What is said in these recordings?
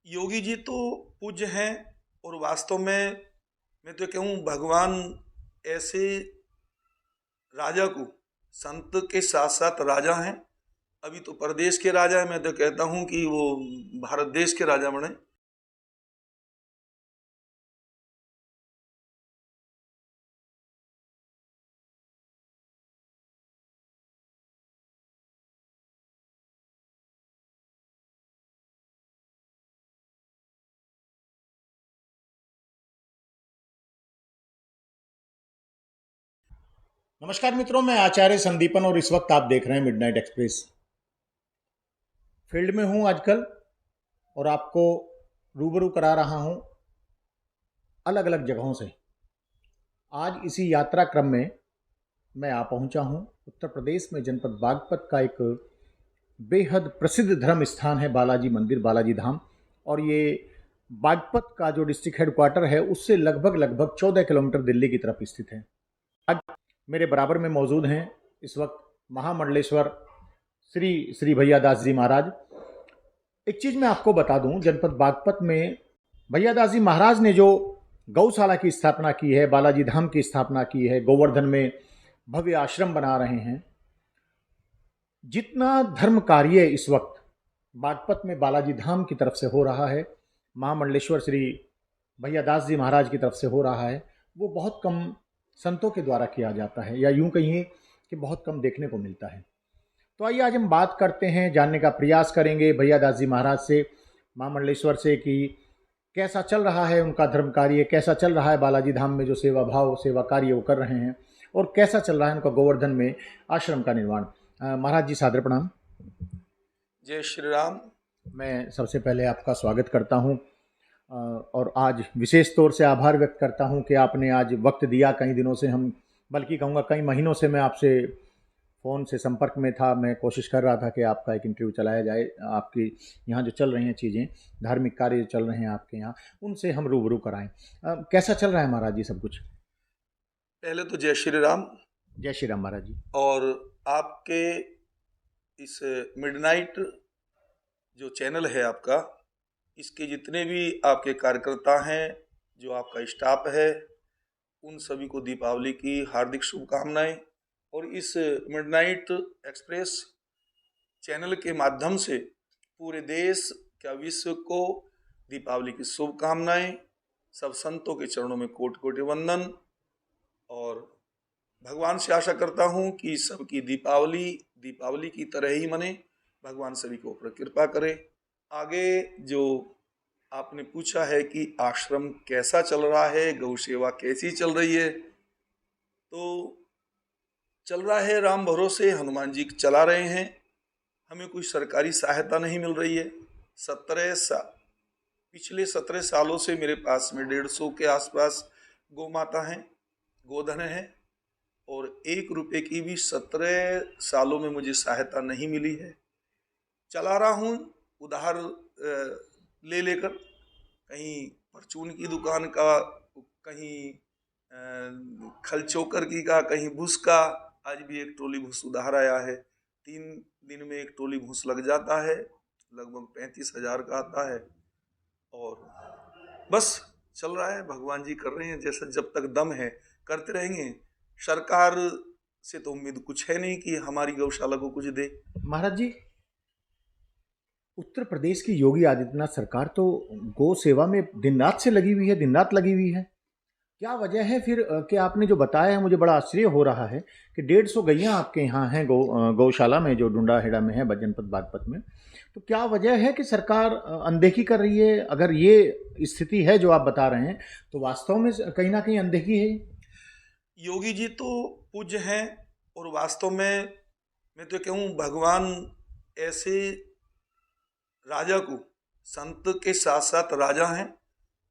योगी जी तो पूज्य हैं और वास्तव में मैं तो कहूँ भगवान ऐसे राजा को संत के साथ साथ राजा हैं। अभी तो प्रदेश के राजा हैं, मैं तो कहता हूँ कि वो भारत देश के राजा बने। नमस्कार मित्रों, मैं आचार्य संदीपन और इस वक्त आप देख रहे हैं मिडनाइट एक्सप्रेस। फील्ड में हूं आजकल और आपको रूबरू करा रहा हूं अलग अलग जगहों से। आज इसी यात्रा क्रम में मैं आ पहुंचा हूं उत्तर प्रदेश में जनपद बागपत का एक बेहद प्रसिद्ध धर्म स्थान है बालाजी मंदिर, बालाजी धाम। और ये बागपत का जो डिस्ट्रिक्ट हेडक्वार्टर है उससे लगभग 14 किलोमीटर दिल्ली की तरफ स्थित है। आज मेरे बराबर में मौजूद हैं इस वक्त महामंडलेश्वर श्री श्री भैयादास जी महाराज। एक चीज़ मैं आपको बता दूं, जनपद बागपत में भैयादास जी महाराज ने जो गौशाला की स्थापना की है, बालाजी धाम की स्थापना की है, गोवर्धन में भव्य आश्रम बना रहे हैं। जितना धर्म कार्य इस वक्त बागपत में बालाजी धाम की तरफ से हो रहा है, महामंडलेश्वर श्री भैयादास जी महाराज की तरफ से हो रहा है, वो बहुत कम संतों के द्वारा किया जाता है, या यूं कहिए कि बहुत कम देखने को मिलता है। तो आइए आज हम बात करते हैं, जानने का प्रयास करेंगे भैयादास जी महाराज से, महामंडलेश्वर से, कि कैसा चल रहा है उनका धर्म कार्य, कैसा चल रहा है बालाजी धाम में जो सेवा भाव सेवा कार्य वो कर रहे हैं, और कैसा चल रहा है उनका गोवर्धन में आश्रम का निर्माण। महाराज जी सादर प्रणाम। जय श्री राम। मैं सबसे पहले आपका स्वागत करता हूं और आज विशेष तौर से आभार व्यक्त करता हूं कि आपने आज वक्त दिया। कई दिनों से हम, बल्कि कहूँगा कई महीनों से मैं आपसे फ़ोन से संपर्क में था। मैं कोशिश कर रहा था कि आपका एक इंटरव्यू चलाया जाए। आपकी यहाँ जो चल रही हैं चीज़ें, धार्मिक कार्य जो चल रहे हैं आपके यहाँ, उनसे हम रूबरू कराएं। कैसा चल रहा है महाराज जी सब कुछ? पहले तो जय श्री राम। जय श्री राम महाराज जी। और आपके इस मिडनाइट जो चैनल है आपका, इसके जितने भी आपके कार्यकर्ता हैं, जो आपका स्टाफ है, उन सभी को दीपावली की हार्दिक शुभकामनाएं। और इस मिडनाइट एक्सप्रेस चैनल के माध्यम से पूरे देश क्या विश्व को दीपावली की शुभकामनाएं। सब संतों के चरणों में कोटि कोटि वंदन। और भगवान से आशा करता हूं कि सबकी दीपावली की तरह ही मने। भगवान सभी के ऊपर कृपा करे। आगे जो आपने पूछा है कि आश्रम कैसा चल रहा है, गौ सेवा कैसी चल रही है, तो चल रहा है राम भरोसे, हनुमान जी चला रहे हैं। हमें कोई सरकारी सहायता नहीं मिल रही है। पिछले 17 सालों से मेरे पास में 150 के आसपास गौ माता हैं, गोधन है, और 1 रुपये की भी 17 सालों में मुझे सहायता नहीं मिली है। चला रहा हूँ उधार ले लेकर, कहीं परचून की दुकान का, कहीं खल चोकर की का, कहीं भूस का। आज भी एक टोली भूस उधार आया है। 3 दिन में एक टोली भूस लग जाता है, लगभग 35,000 का आता है। और बस चल रहा है, भगवान जी कर रहे हैं जैसा, जब तक दम है करते रहेंगे। सरकार से तो उम्मीद कुछ है नहीं कि हमारी गौशाला को कुछ दे। महाराज जी, उत्तर प्रदेश की योगी आदित्यनाथ सरकार तो गौ सेवा में दिन रात से लगी हुई है, दिन रात लगी हुई है। क्या वजह है फिर कि आपने जो बताया है, मुझे बड़ा आश्चर्य हो रहा है कि 150 गैयाँ आपके यहाँ हैं गौशाला में, जो डुंडाहेड़ा में है जनपद बागपत में। तो क्या वजह है कि सरकार अनदेखी कर रही है? अगर ये स्थिति है जो आप बता रहे हैं, तो वास्तव में कहीं ना कहीं अनदेखी है। योगी जी तो पूज्य हैं और वास्तव में मैं तो कहूँ भगवान ऐसे राजा को संत के साथ साथ राजा हैं।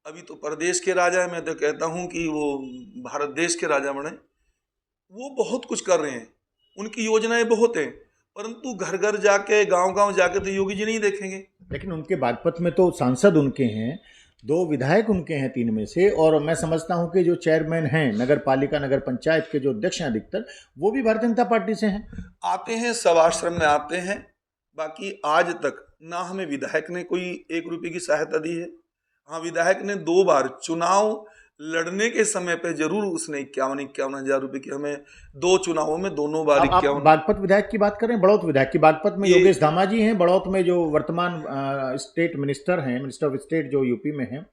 अभी तो प्रदेश के राजा है, मैं तो कहता हूँ कि वो भारत देश के राजा बने। वो बहुत कुछ कर रहे हैं, उनकी योजनाएं बहुत हैं, परंतु घर घर जाके, गांव गांव जाके तो योगी जी नहीं देखेंगे। लेकिन उनके बागपत में तो सांसद उनके हैं, 2 विधायक उनके हैं 3 में से, और मैं समझता हूं कि जो चेयरमैन हैं नगर पालिका, नगर पंचायत के जो अध्यक्ष हैं अधिकतर, वो भी भारतीय जनता पार्टी से हैं। आते हैं, सब आश्रम में आते हैं। बाकी आज तक ना हमें विधायक ने कोई 1 रुपये की सहायता दी है। हाँ, विधायक ने 2 बार चुनाव लड़ने के समय पे जरूर उसने 51 हजार रुपए की हमें 2 चुनावों में दोनों बार आप 51। बागपत विधायक की बात करें, बड़ौत विधायक की? बागपत में योगेश धामा जी हैं, बड़ौत में जो वर्तमान स्टेट मिनिस्टर हैं, मिनिस्टर ऑफ स्टेट जो यूपी में हैं,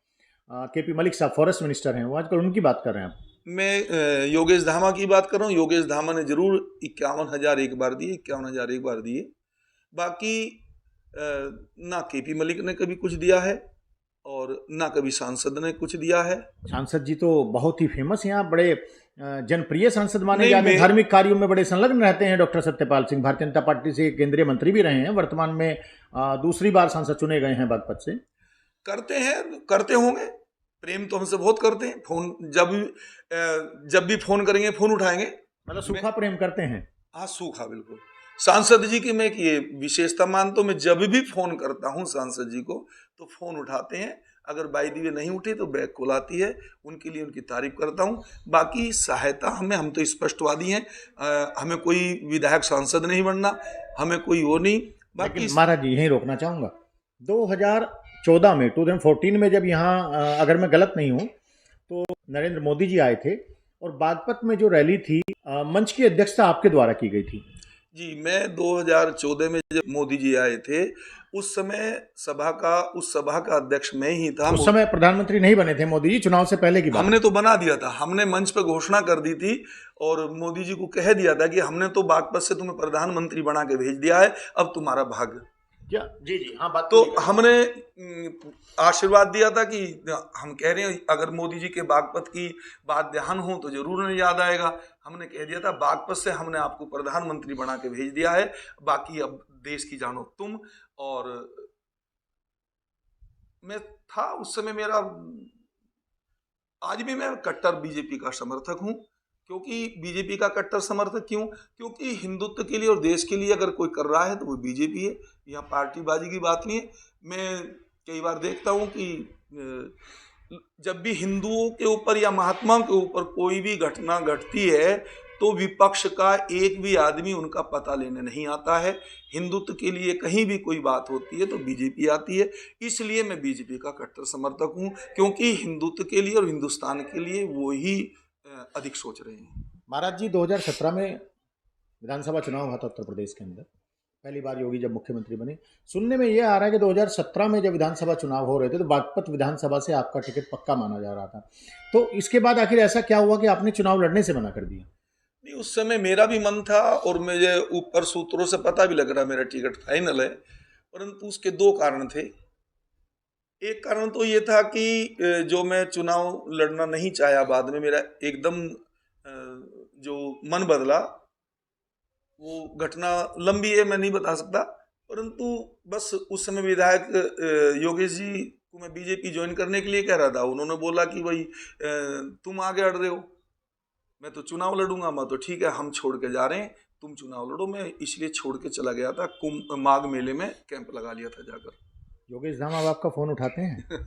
केपी मलिक साहब फॉरेस्ट मिनिस्टर हैं, वो आजकल उनकी बात कर रहे हैं आप? मैं योगेश धामा की बात कर रहा हूँ। योगेश धामा ने जरूर 51,000 एक बार दिए, 51,000 एक बार दिए। बाकी ना केपी मलिक ने कभी कुछ दिया है और ना कभी सांसद ने कुछ दिया है। सांसद जी तो बहुत ही फेमस हैं, बड़े जनप्रिय सांसद माने नहीं, जाते हैं, मैं धार्मिक कार्यों में बड़े संलग्न रहते हैं। डॉक्टर सत्यपाल सिंह भारतीय जनता पार्टी से केंद्रीय मंत्री भी रहे हैं, वर्तमान में दूसरी बार सांसद चुने गए हैं बागपत से। करते हैं, करते होंगे। प्रेम तो हमसे बहुत करते हैं। फोन जब भी फोन करेंगे फोन उठाएंगे। मतलब सूखा प्रेम करते हैं? हाँ, सूखा बिल्कुल। सांसद जी की मैं ये विशेषता मानता हूँ। मैं जब भी फोन करता हूँ सांसद जी को तो फोन उठाते हैं। अगर बाई दी वे नहीं उठे तो बैक कॉल आती है, उनके लिए उनकी तारीफ करता हूँ। बाकी सहायता हम तो स्पष्टवादी हैं। हमें कोई विधायक सांसद नहीं बनना, हमें कोई वो नहीं। बाकी महाराज जी यहीं रोकना चाहूँगा, 2014 में 2014 में जब यहाँ अगर मैं गलत नहीं हूँ तो नरेंद्र मोदी जी आए थे और बागपत में जो रैली थी मंच की अध्यक्षता आपके द्वारा की गई थी। जी, मैं 2014 में जब मोदी जी आए थे उस सभा का अध्यक्ष मैं ही था। उस समय प्रधानमंत्री नहीं बने थे मोदी जी, चुनाव से पहले की बात। हमने तो बना दिया था, हमने मंच पर घोषणा कर दी थी और मोदी जी को कह दिया था कि हमने तो बागपत से तुम्हें प्रधानमंत्री बना के भेज दिया है, अब तुम्हारा भाग्य। जी जी हाँ, बात तो हमने आशीर्वाद दिया था कि हम कह रहे हैं अगर मोदी जी के बागपत की बात ध्यान हो तो जरूर उन्हें याद आएगा। हमने कह दिया था बागपत से हमने आपको प्रधानमंत्री बना के भेज दिया है, बाकी अब देश की जानो तुम। और मैं था उस समय, मेरा आज भी मैं कट्टर बीजेपी का समर्थक हूं। क्योंकि बीजेपी का कट्टर समर्थक क्यों? क्योंकि हिंदुत्व के लिए और देश के लिए अगर कोई कर रहा है तो वो बीजेपी है। यहाँ पार्टीबाजी की बात नहीं है। मैं कई बार देखता हूँ कि जब भी हिंदुओं के ऊपर या महात्माओं के ऊपर कोई भी घटना घटती है तो विपक्ष का एक भी आदमी उनका पता लेने नहीं आता है। हिंदुत्व के लिए कहीं भी कोई बात होती है तो बीजेपी आती है। इसलिए मैं बीजेपी का कट्टर समर्थक हूँ, क्योंकि हिंदुत्व के लिए और हिंदुस्तान के लिए वो ही अधिक सोच रहे हैं। महाराज जी 2017 में विधानसभा चुनाव हुआ था उत्तर प्रदेश के अंदर, पहली बार योगी जब मुख्यमंत्री बने। सुनने में यह आ रहा है कि 2017 में जब विधानसभा चुनाव हो रहे थे तो बागपत विधानसभा से आपका टिकट पक्का माना जा रहा था, तो इसके बाद आखिर ऐसा क्या हुआ कि आपने चुनाव लड़ने से मना कर दिया? नहीं, उस समय मेरा भी मन था और मुझे ऊपर सूत्रों से पता भी लग रहा मेरा टिकट फाइनल है, परंतु उसके 2 कारण थे। एक कारण तो ये था कि जो मैं चुनाव लड़ना नहीं चाहा, बाद में मेरा एकदम जो मन बदला, वो घटना लंबी है, मैं नहीं बता सकता। परंतु बस उस समय विधायक योगेश जी को मैं बीजेपी ज्वाइन करने के लिए कह रहा था। उन्होंने बोला कि भाई तुम आगे अड़ रहे हो, मैं तो चुनाव लड़ूंगा। मैं तो ठीक है, हम छोड़ के जा रहे हैं, तुम चुनाव लड़ो। मैं इसलिए छोड़ के चला गया था। माघ मेले में कैंप लगा लिया था जाकर। योगेश धाम अब आपका फोन उठाते हैं?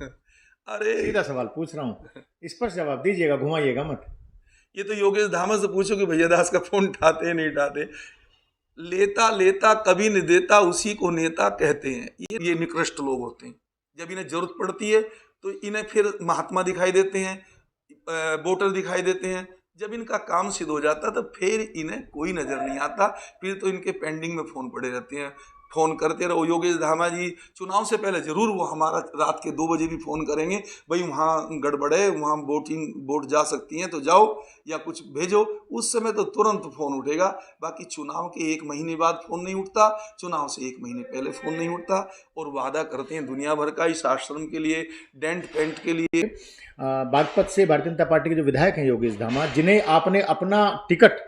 अरे सीधा सवाल पूछ रहा हूँ, स्पष्ट जवाब दीजिएगा, घुमाइएगा मत। ये तो योगेश धामा से पूछो कि भैया दास का फोन उठाते नहीं उठाते। लेता लेता कभी नहीं देता, उसी को नेता कहते हैं। ये निकृष्ट लोग होते हैं। जब इन्हें जरूरत पड़ती है तो इन्हें फिर महात्मा दिखाई देते हैं, वोटर दिखाई देते हैं। जब इनका काम सिद्ध हो जाता तो फिर इन्हें कोई नजर नहीं आता। फिर तो इनके पेंडिंग में फोन पड़े रहते हैं। फोन करते रहो। योगेश धामा जी चुनाव से पहले जरूर वो हमारा रात के 2 बजे भी फोन करेंगे, भाई वहाँ गड़बड़ है, वहाँ वोट जा सकती हैं तो जाओ या कुछ भेजो। उस समय तो तुरंत फोन उठेगा। बाकी चुनाव के 1 महीने बाद फोन नहीं उठता, चुनाव से 1 महीने पहले फोन नहीं उठता। और वादा करते हैं दुनिया भर का, इस आश्रम के लिए, डेंट पेंट के लिए। बागपत से भारतीय जनता पार्टी के जो विधायक हैं योगेश धामा, जिन्हें आपने अपना टिकट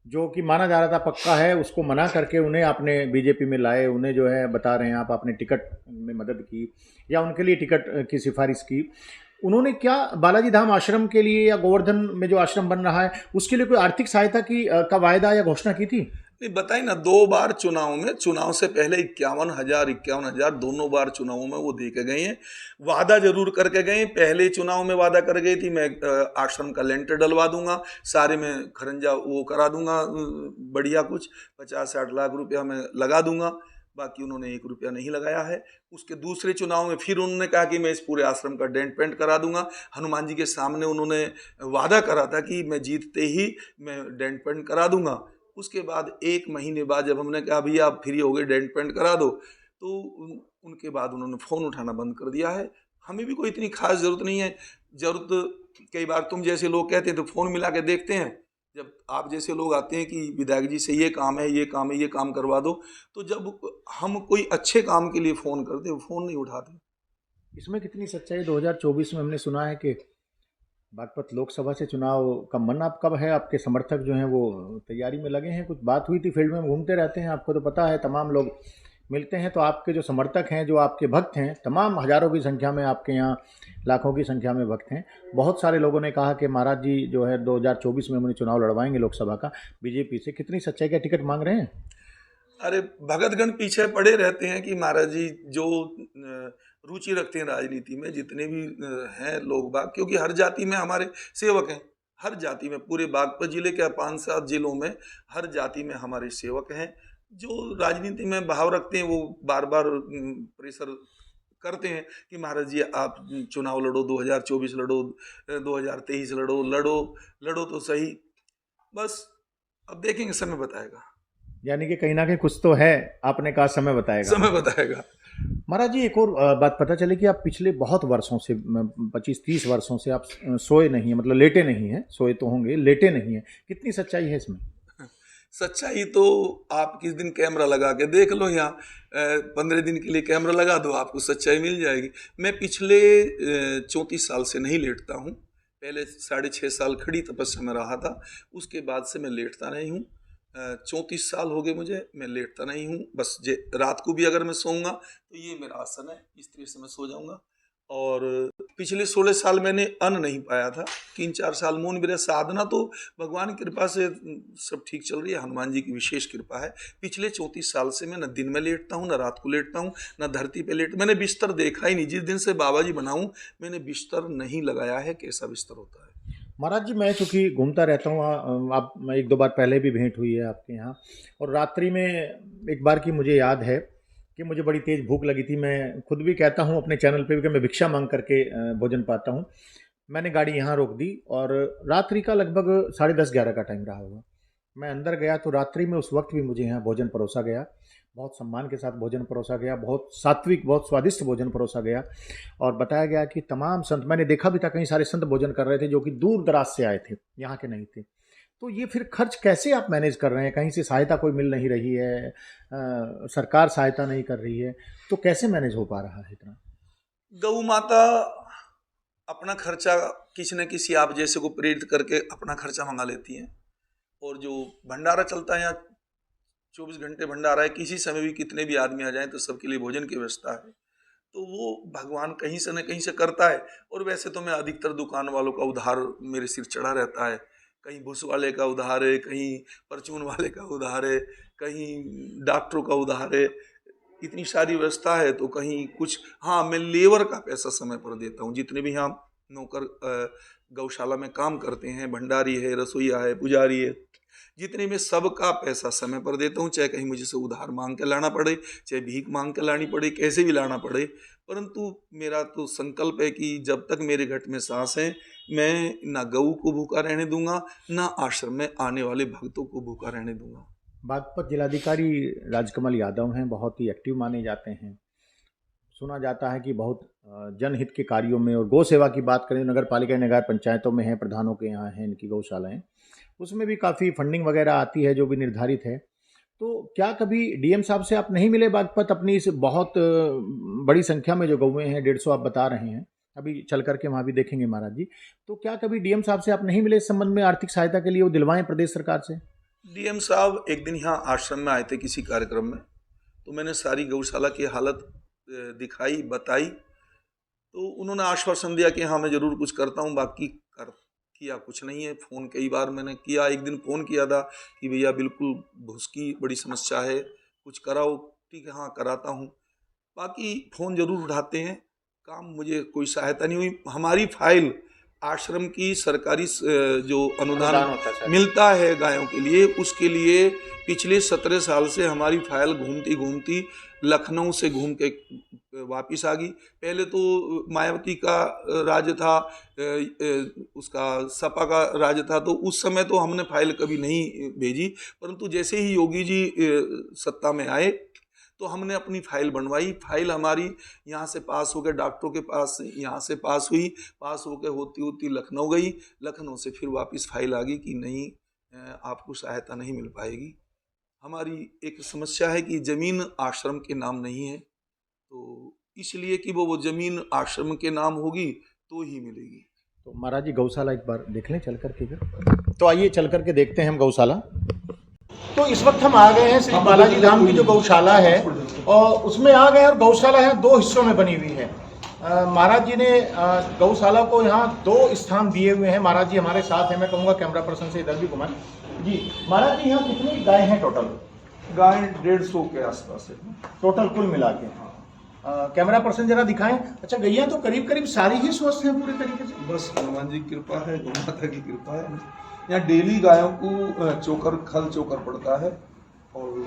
जो कि माना जा रहा था पक्का है उसको मना करके उन्हें आपने बीजेपी में लाए, उन्हें जो है बता रहे हैं आप आपने टिकट में मदद की या उनके लिए टिकट की सिफारिश की, उन्होंने क्या बालाजी धाम आश्रम के लिए या गोवर्धन में जो आश्रम बन रहा है उसके लिए कोई आर्थिक सहायता की का वायदा या घोषणा की थी? नहीं, बताइए ना, 2 बार चुनाव में, चुनाव से पहले 51,000 दोनों बार चुनावों में वो दे के गए हैं। वादा जरूर करके गए। पहले चुनाव में वादा कर गई थी मैं आश्रम का लेंटर डलवा दूंगा, सारे में खरंजा वो करा दूंगा, बढ़िया कुछ 50-60 लाख रुपया मैं लगा दूंगा। बाकी उन्होंने 1 रुपया नहीं लगाया है। उसके दूसरे चुनाव में फिर उन्होंने कहा कि मैं इस पूरे आश्रम का डेंट पेंट करा दूंगा। हनुमान जी के सामने उन्होंने वादा करा था कि मैं जीतते ही मैं डेंट पेंट करा दूंगा। उसके बाद 1 महीने बाद जब हमने कहा भैया आप फ्री हो गए, डेंट पेंट करा दो, तो उनके बाद उन्होंने फ़ोन उठाना बंद कर दिया है। हमें भी कोई इतनी खास ज़रूरत नहीं है। ज़रूरत कई बार तुम जैसे लोग कहते हैं तो फ़ोन मिला के देखते हैं। जब आप जैसे लोग आते हैं कि विधायक जी से ये काम है, ये काम है, ये काम करवा दो, तो जब हम कोई अच्छे काम के लिए फ़ोन करते हैं, वो फ़ोन नहीं उठाते। इसमें कितनी सच्चाई 2024 में हमने सुना है कि बागपत लोकसभा से चुनाव का मन आप कब है? आपके समर्थक जो हैं वो तैयारी में लगे हैं? कुछ बात हुई थी? फील्ड में घूमते रहते हैं, आपको तो पता है, तमाम लोग मिलते हैं। तो आपके जो समर्थक हैं, जो आपके भक्त हैं, तमाम हज़ारों की संख्या में आपके यहाँ, लाखों की संख्या में भक्त हैं। बहुत सारे लोगों ने कहा कि महाराज जी जो है 2024 में उन्हें चुनाव लड़वाएंगे लोकसभा का बीजेपी से। कितनी सच्चाई का टिकट मांग रहे हैं? अरे भगतगण पीछे पड़े रहते हैं कि महाराज जी जो रुचि रखते हैं राजनीति में, जितने भी हैं लोग बाग, क्योंकि हर जाति में हमारे सेवक हैं। हर जाति में, पूरे बागपत जिले के 5-7 जिलों में हर जाति में हमारे सेवक हैं जो राजनीति में भाव रखते हैं। वो बार बार प्रेशर करते हैं कि महाराज जी आप चुनाव लड़ो, 2024 लड़ो, 2023 लड़ो, लड़ो लड़ो तो सही। बस अब देखेंगे, समय बताएगा। यानी कि कहीं ना कहीं कुछ तो है, आपने कहा समय बताएगा। समय बताएगा। महाराज जी, एक और बात पता चली कि आप पिछले बहुत वर्षों से, 25-30 वर्षों से आप सोए नहीं हैं, मतलब लेटे नहीं हैं। सोए तो होंगे, लेटे नहीं हैं। कितनी सच्चाई है इसमें? सच्चाई तो आप किस दिन कैमरा लगा के देख लो, यहाँ 15 दिन के लिए कैमरा लगा दो, आपको सच्चाई मिल जाएगी। मैं पिछले 34 साल से नहीं लेटता हूँ। पहले 6.5 साल खड़ी तपस्या में रहा था, उसके बाद से मैं लेटता नहीं हूँ। 34 साल हो गए मुझे, मैं लेटता नहीं हूँ। बस रात को भी अगर मैं सोऊंगा तो ये मेरा आसन है, इस तरह से मैं सो जाऊंगा। और पिछले 16 साल मैंने अन्न नहीं पाया था। 3-4 साल मौन व्रत साधना तो भगवान की कृपा से सब ठीक चल रही है, हनुमान जी की विशेष कृपा है। पिछले 34 साल से मैं न दिन में लेटता हूँ, न रात को लेटता हूँ, न धरती पे मैंने बिस्तर देखा ही नहीं। जिस दिन से बाबा जी बना हूँ, मैंने बिस्तर नहीं लगाया है। कैसा बिस्तर होता है। महाराज जी, मैं चूँकि घूमता रहता हूँ, आप, मैं 1-2 बार पहले भी भेंट हुई है आपके यहाँ। और रात्रि में एक बार की मुझे याद है कि मुझे बड़ी तेज़ भूख लगी थी। मैं खुद भी कहता हूँ अपने चैनल पे भी कि मैं भिक्षा मांग करके भोजन पाता हूँ। मैंने गाड़ी यहाँ रोक दी और रात्रि का लगभग 10:30-11 का टाइम रहा होगा। मैं अंदर गया तो रात्रि में उस वक्त भी मुझे यहाँ भोजन परोसा गया। बहुत सम्मान के साथ भोजन परोसा गया, बहुत सात्विक, बहुत स्वादिष्ट भोजन परोसा गया। और बताया गया कि तमाम संत, मैंने देखा भी था कई सारे संत भोजन कर रहे थे जो कि दूर दराज से आए थे, यहाँ के नहीं थे। तो ये फिर खर्च कैसे आप मैनेज कर रहे हैं? कहीं से सहायता कोई मिल नहीं रही है, सरकार सहायता नहीं कर रही है, तो कैसे मैनेज हो पा रहा है इतना? गौ माता अपना खर्चा किसी न किसी आप जैसे को प्रेरित करके अपना खर्चा मंगा लेती हैं। और जो भंडारा चलता है यहाँ, 24 घंटे भंडारा है, किसी समय भी कितने भी आदमी आ जाएं तो सबके लिए भोजन की व्यवस्था है। तो वो भगवान कहीं से न कहीं से करता है। और वैसे तो मैं अधिकतर दुकान वालों का उधार मेरे सिर चढ़ा रहता है। कहीं भूस वाले का उधार है, कहीं परचून वाले का उधार है, कहीं डॉक्टरों का उधार है। इतनी सारी व्यवस्था है तो कहीं कुछ, हाँ मैं लेबर का पैसा समय पर देता हूँ। जितने भी यहाँ नौकर गौशाला में काम करते हैं, भंडारी है, रसोईया है, पुजारी है, जितने में सबका पैसा समय पर देता हूँ। चाहे कहीं मुझे से उधार मांग के लाना पड़े, चाहे भीख मांग के लानी पड़े, कैसे भी लाना पड़े। परंतु मेरा तो संकल्प है कि जब तक मेरे घट में सांस है, मैं ना गऊ को भूखा रहने दूंगा, ना आश्रम में आने वाले भक्तों को भूखा रहने दूंगा। बागपत जिलाधिकारी राजकमल यादव हैं, बहुत ही एक्टिव माने जाते हैं। सुना जाता है कि बहुत जनहित के कार्यों में, और गौ सेवा की बात करें, नगर पालिका नगर पंचायतों में है, प्रधानों के यहाँ हैं इनकी गौशालाएँ, उसमें भी काफ़ी फंडिंग वगैरह आती है जो भी निर्धारित है। तो क्या कभी डीएम साहब से आप नहीं मिले बागपत, अपनी इस बहुत बड़ी संख्या में जो गौएँ हैं, 150 आप बता रहे हैं, अभी चल करके वहाँ भी देखेंगे महाराज जी। तो क्या कभी डीएम साहब से आप नहीं मिले इस संबंध में, आर्थिक सहायता के लिए वो दिलवाएं प्रदेश सरकार से? डीएम साहब एक दिन यहाँ आश्रम में आए थे किसी कार्यक्रम में, तो मैंने सारी गौशाला की हालत दिखाई, बताई। तो उन्होंने आश्वासन दिया कि हाँ मैं ज़रूर कुछ करता हूँ, बाकी कर किया कुछ नहीं है। फ़ोन कई बार मैंने किया, एक दिन फ़ोन किया था कि भैया बिल्कुल भूस की बड़ी समस्या है, कुछ कराओ। ठीक है, हाँ कराता हूँ। बाकी फ़ोन ज़रूर उठाते हैं, काम मुझे कोई सहायता नहीं हुई। हमारी फाइल आश्रम की सरकारी जो अनुदान होता है सर। मिलता है गायों के लिए, उसके लिए पिछले 17 साल से हमारी फाइल घूमती घूमती लखनऊ से घूम के वापिस आ गई। पहले तो मायावती का राज था, उसका सपा का राज था, तो उस समय तो हमने फाइल कभी नहीं भेजी, परंतु जैसे ही योगी जी सत्ता में आए तो हमने अपनी फाइल बनवाई। फाइल हमारी यहाँ से पास होकर डॉक्टरों के पास यहाँ से पास हुई, पास होकर होती होती लखनऊ गई, लखनऊ से फिर वापस फाइल आ गई कि नहीं, आपको सहायता नहीं मिल पाएगी। हमारी एक समस्या है कि ज़मीन आश्रम के नाम नहीं है, तो इसलिए कि वो ज़मीन आश्रम के नाम होगी तो ही मिलेगी। तो महाराज जी गौशाला एक बार देख लें चल करके फिर। तो आइए चल करके देखते हैं हम गौशाला। तो इस वक्त हम आ गए हैं श्री बालाजी धाम की जो गौशाला है, और उसमें आ गए हैं। और गौशाला यहाँ 2 हिस्सों में बनी हुई है। महाराज जी ने गौशाला को यहाँ 2 स्थान दिए हुए हैं। महाराज जी हमारे साथ हैं, मैं कहूँगा कैमरा पर्सन से इधर भी घुमाएं जी। महाराज जी यहाँ कितनी गाय हैं टोटल? गाय 150 के आसपास है टोटल कुल मिला के। कैमरा पर्सन जरा दिखाएं। अच्छा, गैया तो करीब करीब सारी ही स्वस्थ हैं पूरे तरीके से? बस हनुमान जी की कृपा है, गौ माता की कृपा है। यहाँ डेली गायों को चोकर, खल चोकर पड़ता है और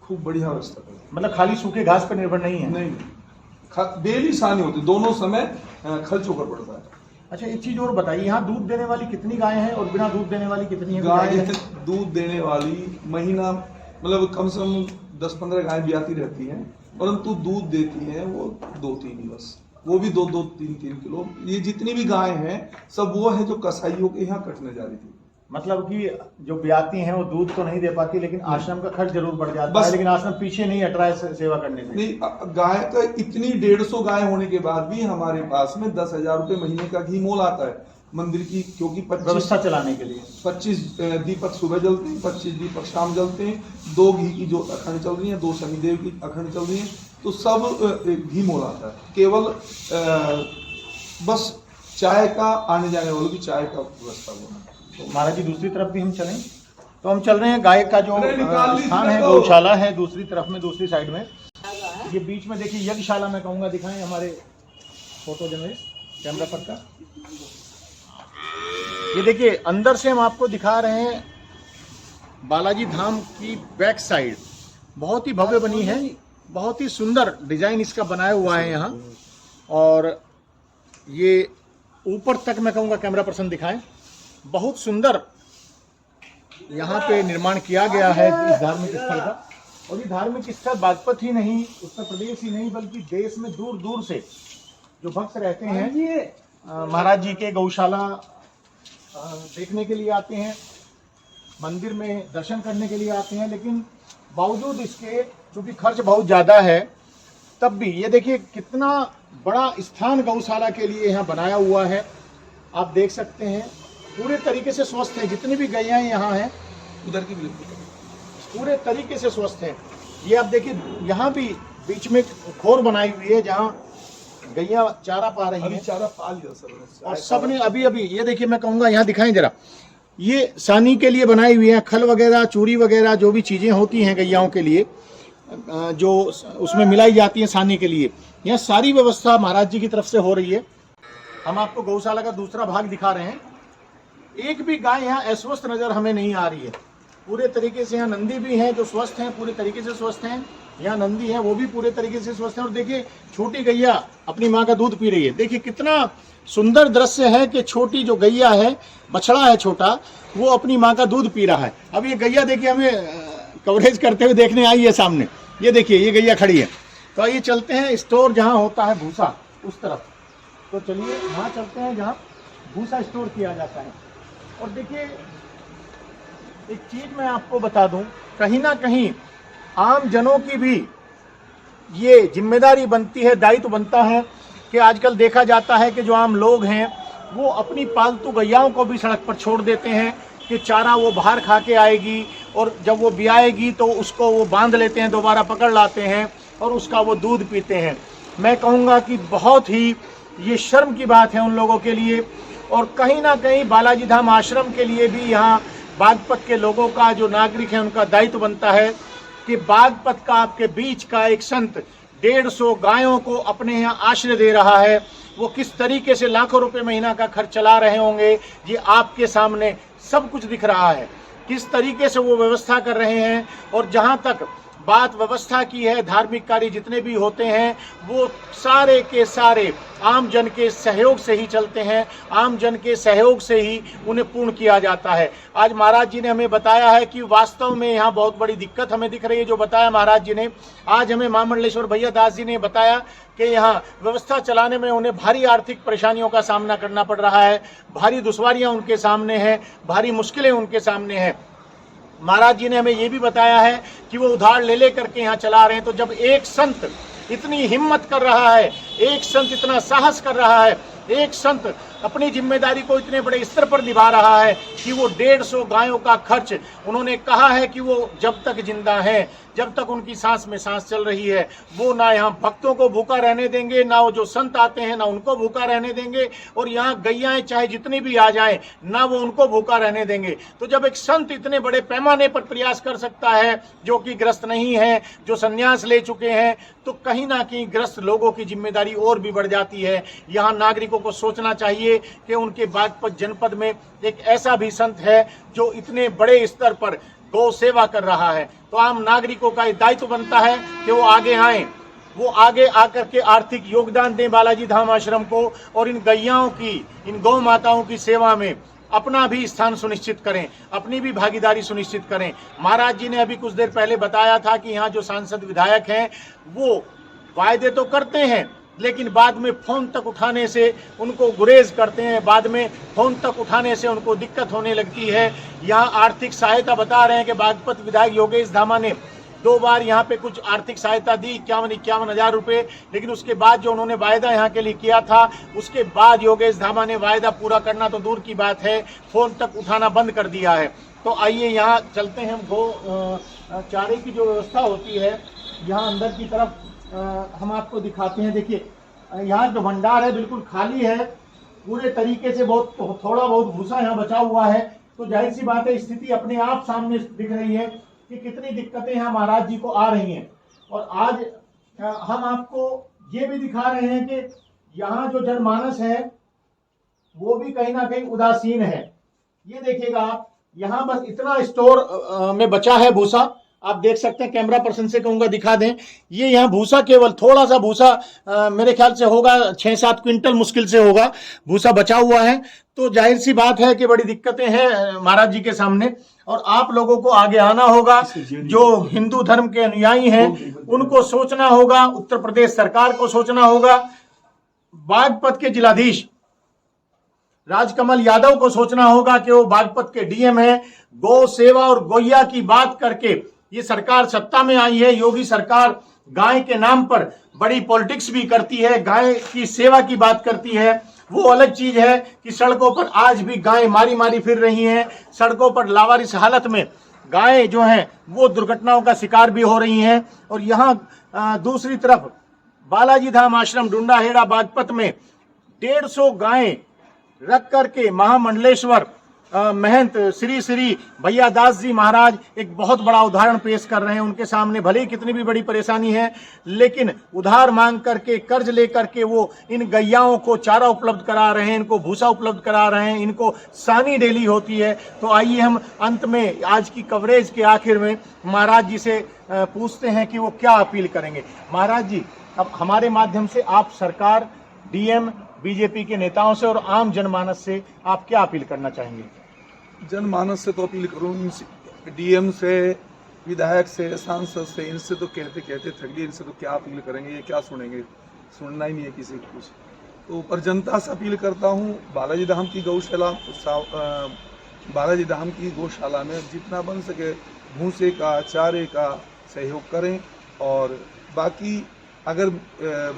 खूब बढ़िया व्यवस्था है। मतलब खाली सूखे घास पर निर्भर नहीं है? नहीं, डेली सानी होती, दोनों समय खल चोकर पड़ता है। अच्छा, एक चीज और बताइए, यहाँ दूध देने वाली कितनी गाय हैं और बिना दूध देने वाली कितनी है? गाय दूध देने वाली महीना मतलब कम से कम 10-15 गाय ब्याती रहती हैं, परंतु दूध देती हैं वो 2-3 ही बस, वो भी 2-2, 3-3 किलो। ये जितनी भी गाय हैं सब वो है जो कसाईयों के यहाँ कटने जा रही थी। मतलब कि जो ब्याती हैं वो दूध तो नहीं दे पाती, लेकिन आश्रम का खर्च जरूर बढ़ जाता बस। है, लेकिन आश्रम पीछे नहीं हट रहा है सेवा करने से। नहीं, गाय का इतनी 150 गाय होने के बाद भी हमारे पास में 10,000 रुपये महीने का घी मोल आता है मंदिर की, क्योंकि 25 व्यवस्था चलाने के लिए 25 दीपक सुबह जलते हैं, 25 दीपक शाम जलते हैं, 2 घी की जो अखंड चल रही है, 2 शनिदेव की अखंड चल रही है, तो सब घी मोल आता है। केवल बस चाय का, आने जाने वालों की चाय का व्यवस्था होना। तो महाराज जी दूसरी तरफ भी हम चलें, तो हम चल रहे हैं। गाय का जो स्थान है, गौशाला है दूसरी तरफ में, दूसरी साइड में। ये बीच में देखिए यज्ञशाला, मैं कहूँगा दिखाएं हमारे फोटो जर्नलिस्ट कैमरा पर का। ये देखिए अंदर से हम आपको दिखा रहे हैं बालाजी धाम की बैक साइड। बहुत ही भव्य बनी है, बहुत ही सुंदर डिजाइन इसका बनाया हुआ है यहाँ। और ये ऊपर तक मैं कहूँगा कैमरा पर्सन दिखाएं, बहुत सुंदर यहाँ पे निर्माण किया गया है इस धार्मिक स्थल का। और ये धार्मिक स्थल बागपत ही नहीं, उत्तर प्रदेश ही नहीं, बल्कि देश में दूर दूर से जो भक्त रहते हैं महाराज जी के गौशाला देखने के लिए आते हैं, मंदिर में दर्शन करने के लिए आते हैं। लेकिन बावजूद इसके क्योंकि खर्च बहुत ज़्यादा है, तब भी ये देखिए कितना बड़ा स्थान गौशाला के लिए यहाँ बनाया हुआ है। आप देख सकते हैं पूरे तरीके से स्वस्थ है, जितनी भी गैयाँ यहाँ हैं उधर की पूरे तरीके से स्वस्थ है। ये आप देखिए यहाँ भी बीच में खोर बनाई हुई है जहाँ गैया चारा पा रही है। चारा पा लिया सर, और सबने अभी अभी ये देखिए, मैं कहूँगा यहाँ दिखाएं जरा, ये सानी के लिए बनाई हुई है। खल वगैरह, चूरी वगैरह जो भी चीज़ें होती हैं गैयाओं के लिए, जो उसमें मिलाई जाती है सानी के लिए, यह सारी व्यवस्था महाराज जी की तरफ से हो रही है। हम आपको गौशाला का दूसरा भाग दिखा रहे हैं। एक भी गाय यहाँ अस्वस्थ नजर हमें नहीं आ रही है। पूरे तरीके से यहाँ नंदी भी हैं जो स्वस्थ हैं, पूरे तरीके से स्वस्थ हैं। यहाँ नंदी है वो भी पूरे तरीके से स्वस्थ हैं। और देखिए छोटी गैया अपनी माँ का दूध पी रही है। देखिए कितना सुंदर दृश्य है कि छोटी जो गैया है, बछड़ा है छोटा, वो अपनी माँ का दूध पी रहा है। अब ये गैया देखिए हमें कवरेज करते हुए देखने आई है सामने। ये देखिए ये गैया खड़ी है। तो आइए चलते हैं स्टोर जहाँ होता है भूसा, उस तरफ। तो चलिए वहाँ चलते हैं जहाँ भूसा स्टोर किया जाता है। और देखिए एक चीज़ मैं आपको बता दूं, कहीं ना कहीं आम जनों की भी ये जिम्मेदारी बनती है, दायित्व बनता है कि आजकल देखा जाता है कि जो आम लोग हैं वो अपनी पालतू गैयाओं को भी सड़क पर छोड़ देते हैं कि चारा वो बाहर खा के आएगी, और जब वो ब्याएगी तो उसको वो बांध लेते हैं, दोबारा पकड़ लाते हैं और उसका वो दूध पीते हैं। मैं कहूँगा कि बहुत ही ये शर्म की बात है उन लोगों के लिए। और कहीं ना कहीं बालाजी धाम आश्रम के लिए भी यहाँ बागपत के लोगों का, जो नागरिक हैं, उनका दायित्व बनता है कि बागपत का, आपके बीच का एक संत 150 गायों को अपने यहाँ आश्रय दे रहा है, वो किस तरीके से लाखों रुपए महीना का खर्च चला रहे होंगे, ये आपके सामने सब कुछ दिख रहा है। किस तरीके से वो व्यवस्था कर रहे हैं। और जहाँ तक बात व्यवस्था की है, धार्मिक कार्य जितने भी होते हैं वो सारे के सारे आम जन के सहयोग से ही चलते हैं, आम जन के सहयोग से ही उन्हें पूर्ण किया जाता है। आज महाराज जी ने हमें बताया है कि वास्तव में यहाँ बहुत बड़ी दिक्कत हमें दिख रही है, जो बताया महाराज जी ने। आज हमें महामंडलेश्वर भैया दास जी ने बताया कि यहाँ व्यवस्था चलाने में उन्हें भारी आर्थिक परेशानियों का सामना करना पड़ रहा है, भारी दुश्वारियाँ उनके सामने हैं, भारी मुश्किलें उनके सामने हैं। महाराज जी ने हमें ये भी बताया है कि वो उधार ले करके यहाँ चला रहे हैं। तो जब एक संत इतनी हिम्मत कर रहा है, एक संत इतना साहस कर रहा है, एक संत अपनी जिम्मेदारी को इतने बड़े स्तर पर निभा रहा है कि वो 150 गायों का खर्च, उन्होंने कहा है कि वो जब तक जिंदा हैं, जब तक उनकी सांस में सांस चल रही है, वो ना यहाँ भक्तों को भूखा रहने देंगे, ना वो जो संत आते हैं ना उनको भूखा रहने देंगे, और यहाँ गैयाएं चाहे जितनी भी आ जाएं ना वो उनको भूखा रहने देंगे। तो जब एक संत इतने बड़े पैमाने पर प्रयास कर सकता है, जो कि ग्रस्त नहीं है, जो संन्यास ले चुके हैं, तो कहीं ना कहीं ग्रस्त लोगों की जिम्मेदारी और भी बढ़ जाती है। यहाँ नागरिकों को सोचना चाहिए कि उनके बागपत जनपद में एक ऐसा भी संत है जो इतने बड़े स्तर पर गौ सेवा कर रहा है। तो आम नागरिकों का दायित्व बनता है कि वो आगे आएं, वो आगे आकर के आर्थिक योगदान दें बालाजी धाम आश्रम को, और इन गैयाओं की, इन गौ माताओं की सेवा में अपना भी स्थान सुनिश्चित करें, अपनी भी भागीदारी सुनिश्चित करें। महाराज जी ने अभी कुछ देर पहले बताया था कि यहाँ जो सांसद विधायक हैं वो वायदे तो करते हैं, लेकिन बाद में फोन तक उठाने से उनको गुरेज करते हैं, बाद में फोन तक उठाने से उनको दिक्कत होने लगती है। यहाँ आर्थिक सहायता बता रहे हैं कि बागपत विधायक योगेश धामा ने 2 बार यहाँ पे कुछ आर्थिक सहायता दी, 51 हजार रुपये, लेकिन उसके बाद जो उन्होंने वायदा यहाँ के लिए किया था, उसके बाद योगेश धामा ने वायदा पूरा करना तो दूर की बात है, फोन तक उठाना बंद कर दिया है। तो आइए यहाँ चलते हैं, गो चारे की जो व्यवस्था होती है यहाँ अंदर की तरफ हम आपको दिखाते हैं। देखिए यहाँ जो भंडार है बिल्कुल खाली है, पूरे तरीके से बहुत थोड़ा बहुत भूसा यहाँ बचा हुआ है। तो जाहिर सी बात है, स्थिति अपने आप सामने दिख रही है कि कितनी दिक्कतें यहाँ महाराज जी को आ रही हैं। और आज हम आपको ये भी दिखा रहे हैं कि यहाँ जो जनमानस है वो भी कहीं ना कहीं उदासीन है। ये देखिएगा आप, यहाँ बस इतना स्टोर में बचा है भूसा, आप देख सकते हैं, कैमरा पर्सन से कहूंगा दिखा दें। ये यहाँ भूसा, केवल थोड़ा सा भूसा मेरे ख्याल से होगा 6-7 क्विंटल मुश्किल से होगा भूसा बचा हुआ है। तो जाहिर सी बात है कि बड़ी दिक्कतें हैं महाराज जी के सामने, और आप लोगों को आगे आना होगा। जो हिंदू धर्म के अनुयायी हैं उनको सोचना होगा, उत्तर प्रदेश सरकार को सोचना होगा, बागपत के जिलाधीश राजकमल यादव को सोचना होगा कि वो बागपत के डीएम है। गौ सेवा और गौया की बात करके ये सरकार सत्ता में आई है। योगी सरकार गाय के नाम पर बड़ी पॉलिटिक्स भी करती है, गाय की सेवा की बात करती है। वो अलग चीज है कि सड़कों पर आज भी गाय मारी मारी फिर रही हैं, सड़कों पर लावारिस हालत में गाय जो हैं वो दुर्घटनाओं का शिकार भी हो रही हैं। और यहाँ दूसरी तरफ बालाजी धाम आश्रम डुंडाहेड़ा बागपत में 150 गायें रख करके महामंडलेश्वर महंत श्री श्री भैया दास जी महाराज एक बहुत बड़ा उदाहरण पेश कर रहे हैं। उनके सामने भले ही कितनी भी बड़ी परेशानी है, लेकिन उधार मांग करके, कर्ज लेकर के वो इन गैयाओं को चारा उपलब्ध करा रहे हैं, इनको भूसा उपलब्ध करा रहे हैं, इनको सानी डेली होती है। तो आइए हम अंत में आज की कवरेज के आखिर में महाराज जी से पूछते हैं कि वो क्या अपील करेंगे। महाराज जी, अब हमारे माध्यम से आप सरकार, डीएम, बीजेपी के नेताओं से और आम जनमानस से आप क्या अपील करना चाहेंगे? जनमानस से तो अपील करूँ, डीएम से, विधायक से, सांसद से, इनसे तो कहते कहते थक गए, इनसे तो क्या अपील करेंगे, ये क्या सुनेंगे, सुनना ही नहीं है किसी को कुछ। तो पर जनता से अपील करता हूँ, बालाजी धाम की गौशाला, बालाजी धाम की गौशाला में जितना बन सके भूसे का, चारे का सहयोग करें। और बाकी अगर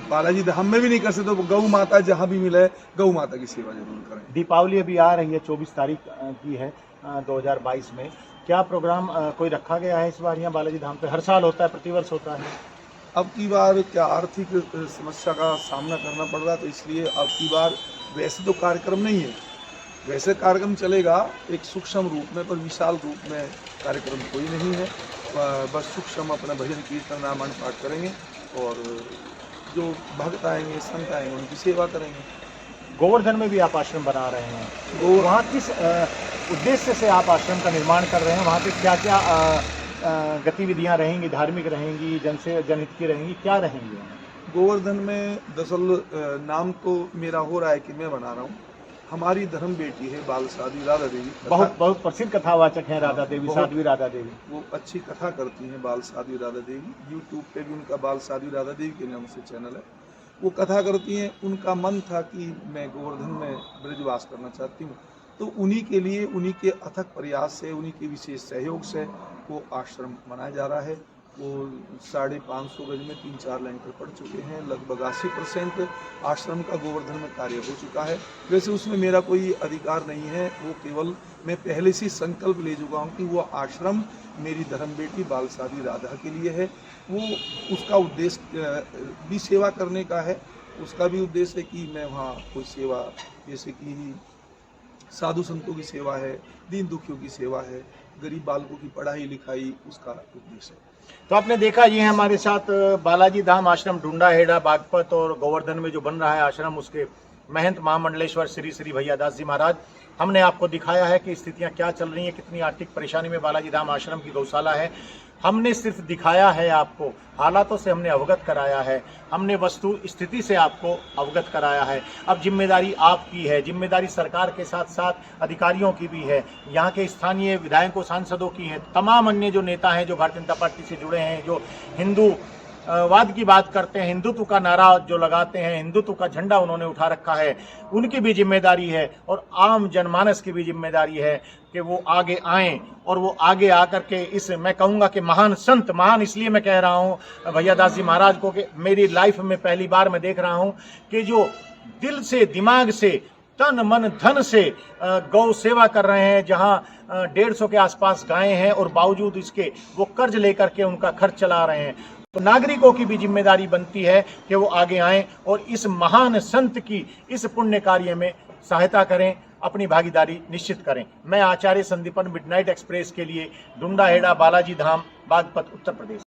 बालाजी धाम में भी नहीं कर सकते तो गौ माता जहाँ भी मिले गौ माता की सेवा जरूर करें। दीपावली अभी आ रही है, 24 तारीख की है 2022 में। क्या प्रोग्राम कोई रखा गया है इस बार यहाँ बालाजी धाम पे? हर साल होता है, प्रतिवर्ष होता है। अब की बार क्या आर्थिक समस्या का सामना करना पड़ रहा है, तो इसलिए अब की बार वैसे तो कार्यक्रम नहीं है, वैसे कार्यक्रम चलेगा एक सूक्ष्म रूप में, पर विशाल रूप में कार्यक्रम कोई नहीं है। बस सूक्ष्म अपना भजन कीर्तन रामायण पाठ करेंगे और जो भक्त आएंगे, संत आएंगे, उनकी सेवा करेंगे। गोवर्धन में भी आप आश्रम बना रहे हैं, वहाँ किस उद्देश्य से आप आश्रम का निर्माण कर रहे हैं? वहाँ पे क्या क्या गतिविधियाँ रहेंगी, धार्मिक रहेंगी, जनहित की रहेंगी, क्या रहेंगी? गोवर्धन में दरअसल नाम तो मेरा हो रहा है कि मैं बना रहा हूँ। हमारी धर्म बेटी है बाल साध्वी राधा देवी, बहुत प्रसिद्ध कथावाचक हैं राधा देवी, साध्वी राधा देवी। वो अच्छी कथा करती हैं बाल साध्वी राधा देवी। यूट्यूब पे भी उनका बाल साध्वी राधा देवी के नाम से चैनल है, वो कथा करती हैं। उनका मन था कि मैं गोवर्धन में ब्रजवास करना चाहती हूँ, तो उन्हीं के लिए, उन्हीं के अथक प्रयास से, उन्हीं के विशेष सहयोग से वो आश्रम बनाया जा रहा है। वो 550 गज में 3-4 लैंटर पड़ चुके हैं। लगभग 80% आश्रम का गोवर्धन में कार्य हो चुका है। वैसे उसमें मेरा कोई अधिकार नहीं है, वो केवल मैं पहले से संकल्प ले चुका हूँ कि वो आश्रम मेरी धर्म बेटी बाल साध्वी राधा के लिए है। वो उसका उद्देश्य भी सेवा करने का है। उसका भी उद्देश्य है कि मैं वहाँ कोई सेवा, जैसे कि साधु संतों की सेवा है, दीन दुखियों की सेवा है, गरीब बालकों की पढ़ाई लिखाई, उसका उद्देश्य है। तो आपने देखा, ये है हमारे साथ बालाजी धाम आश्रम ढूंढाहेड़ा बागपत और गोवर्धन में जो बन रहा है आश्रम, उसके महंत महामंडलेश्वर श्री श्री भैया दास जी महाराज। हमने आपको दिखाया है कि स्थितियां क्या चल रही हैं, कितनी आर्थिक परेशानी में बालाजी धाम आश्रम की गौशाला है। हमने सिर्फ दिखाया है आपको, हालातों से हमने अवगत कराया है, हमने वस्तु स्थिति से आपको अवगत कराया है। अब जिम्मेदारी आपकी है, जिम्मेदारी सरकार के साथ साथ अधिकारियों की भी है, यहाँ के स्थानीय विधायकों सांसदों की है, तमाम अन्य जो नेता हैं जो भारतीय जनता पार्टी से जुड़े हैं, जो हिंदू वाद की बात करते हैं, हिंदुत्व का नारा जो लगाते हैं, हिंदुत्व का झंडा उन्होंने उठा रखा है, उनकी भी जिम्मेदारी है और आम जनमानस की भी जिम्मेदारी है कि वो आगे आएं और वो आगे आकर के इस, मैं कहूँगा कि महान संत, महान इसलिए मैं कह रहा हूँ भैया दास जी महाराज को कि मेरी लाइफ में पहली बार मैं देख रहा हूँ कि जो दिल से, दिमाग से, तन मन धन से गौ सेवा कर रहे हैं। जहाँ 150 के आसपास गायें हैं और बावजूद इसके वो कर्ज लेकर के उनका खर्च चला रहे हैं। तो नागरिकों की भी जिम्मेदारी बनती है कि वो आगे आएं और इस महान संत की इस पुण्य कार्य में सहायता करें, अपनी भागीदारी निश्चित करें। मैं आचार्य संदीपन, मिडनाइट एक्सप्रेस के लिए ढूंढाहेड़ा बालाजी धाम बागपत उत्तर प्रदेश।